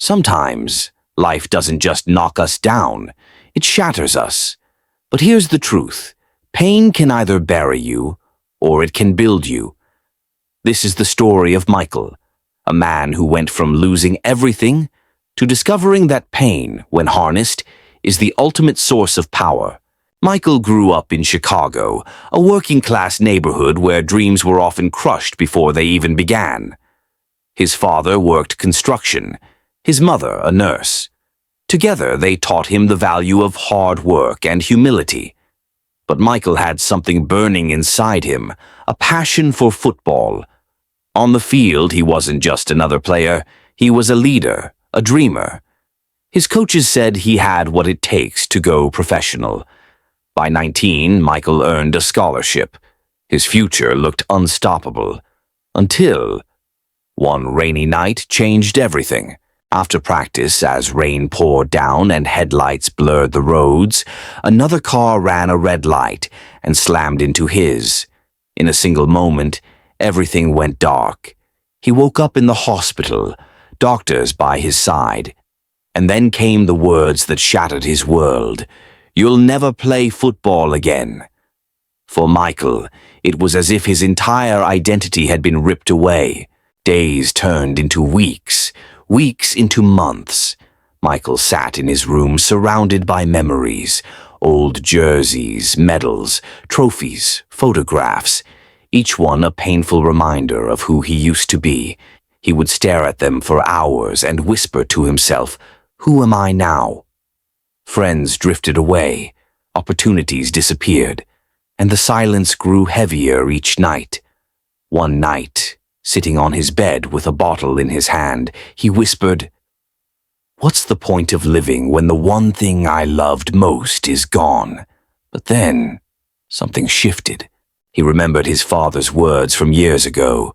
Sometimes, life doesn't just knock us down, it shatters us. But here's the truth. Pain can either bury you, or it can build you. This is the story of Michael, a man who went from losing everything to discovering that pain, when harnessed, is the ultimate source of power. Michael grew up in Chicago, a working-class neighborhood where dreams were often crushed before they even began. His father worked construction, his mother a nurse. Together, they taught him the value of hard work and humility. But Michael had something burning inside him, a passion for football. On the field, he wasn't just another player, he was a leader, a dreamer. His coaches said he had what it takes to go professional. By 19, Michael earned a scholarship. His future looked unstoppable. Until one rainy night changed everything. After practice, as rain poured down and headlights blurred the roads, another car ran a red light and slammed into his. In a single moment, everything went dark. He woke up in the hospital, doctors by his side. And then came the words that shattered his world. "You'll never play football again." For Michael, it was as if his entire identity had been ripped away. Days turned into weeks, weeks into months. Michael sat in his room surrounded by memories, old jerseys, medals, trophies, photographs, each one a painful reminder of who he used to be. He would stare at them for hours and whisper to himself, "Who am I now?" Friends drifted away, opportunities disappeared, and the silence grew heavier each night. One night, sitting on his bed with a bottle in his hand, he whispered, "What's the point of living when the one thing I loved most is gone?" But then, something shifted. He remembered his father's words from years ago.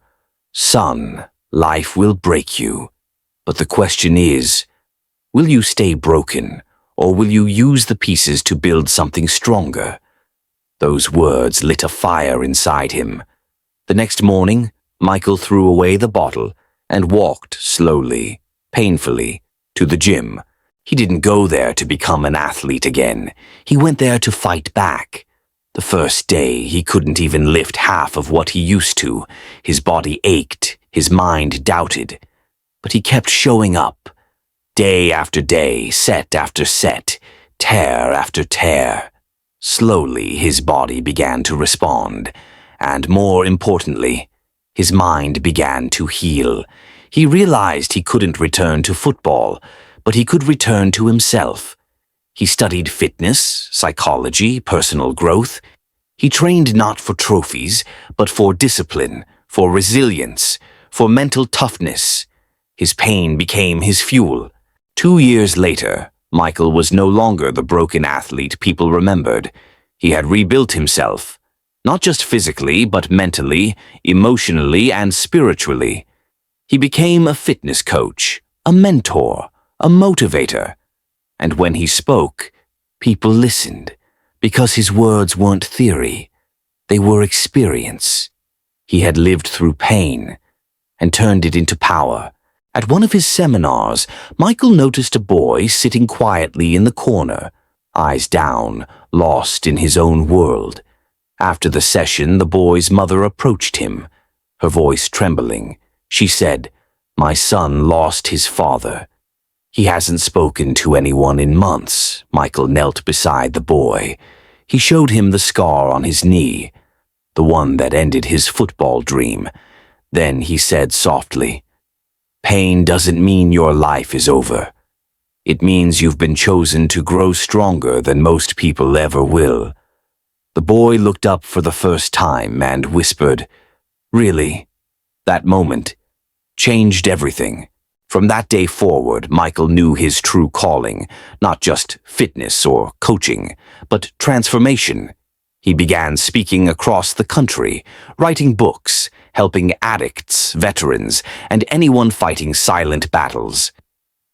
"Son, life will break you. But the question is, will you stay broken, or will you use the pieces to build something stronger?" Those words lit a fire inside him. The next morning, Michael threw away the bottle and walked slowly, painfully, to the gym. He didn't go there to become an athlete again. He went there to fight back. The first day, he couldn't even lift half of what he used to. His body ached, his mind doubted. But he kept showing up. Day after day, set after set, tear after tear. Slowly, his body began to respond, and more importantly, his mind began to heal. He realized he couldn't return to football, but he could return to himself. He studied fitness, psychology, personal growth. He trained not for trophies, but for discipline, for resilience, for mental toughness. His pain became his fuel. 2 years later, Michael was no longer the broken athlete people remembered. He had rebuilt himself, not just physically, but mentally, emotionally, and spiritually. He became a fitness coach, a mentor, a motivator. And when he spoke, people listened, because his words weren't theory. They were experience. He had lived through pain and turned it into power. At one of his seminars, Michael noticed a boy sitting quietly in the corner, eyes down, lost in his own world. After the session, the boy's mother approached him, her voice trembling. She said, "My son lost his father. He hasn't spoken to anyone in months." Michael knelt beside the boy. He showed him the scar on his knee, the one that ended his football dream. Then he said softly, "Pain doesn't mean your life is over. It means you've been chosen to grow stronger than most people ever will." The boy looked up for the first time and whispered, "Really?" That moment changed everything. From that day forward, Michael knew his true calling, not just fitness or coaching, but transformation. He began speaking across the country, writing books, helping addicts, veterans, and anyone fighting silent battles.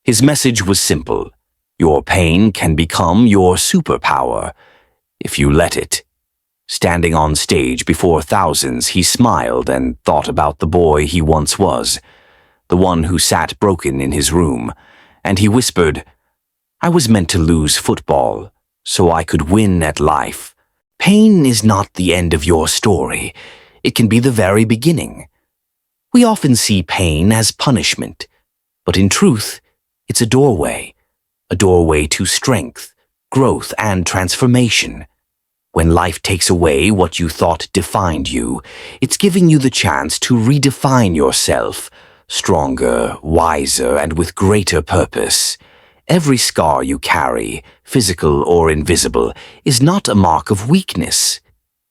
His message was simple. Your pain can become your superpower, if you let it. Standing on stage before thousands, he smiled and thought about the boy he once was, the one who sat broken in his room, and he whispered, "I was meant to lose football, so I could win at life." Pain is not the end of your story. It can be the very beginning. We often see pain as punishment, but in truth, it's a doorway to strength, growth, and transformation. When life takes away what you thought defined you, it's giving you the chance to redefine yourself, stronger, wiser, and with greater purpose. Every scar you carry, physical or invisible, is not a mark of weakness.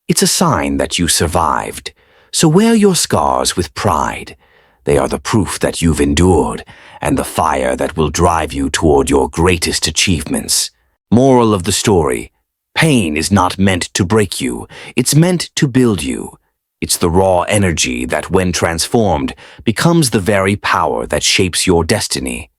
It's a sign that you survived. So wear your scars with pride. They are the proof that you've endured, and the fire that will drive you toward your greatest achievements. Moral of the story: pain is not meant to break you, it's meant to build you. It's the raw energy that, when transformed, becomes the very power that shapes your destiny.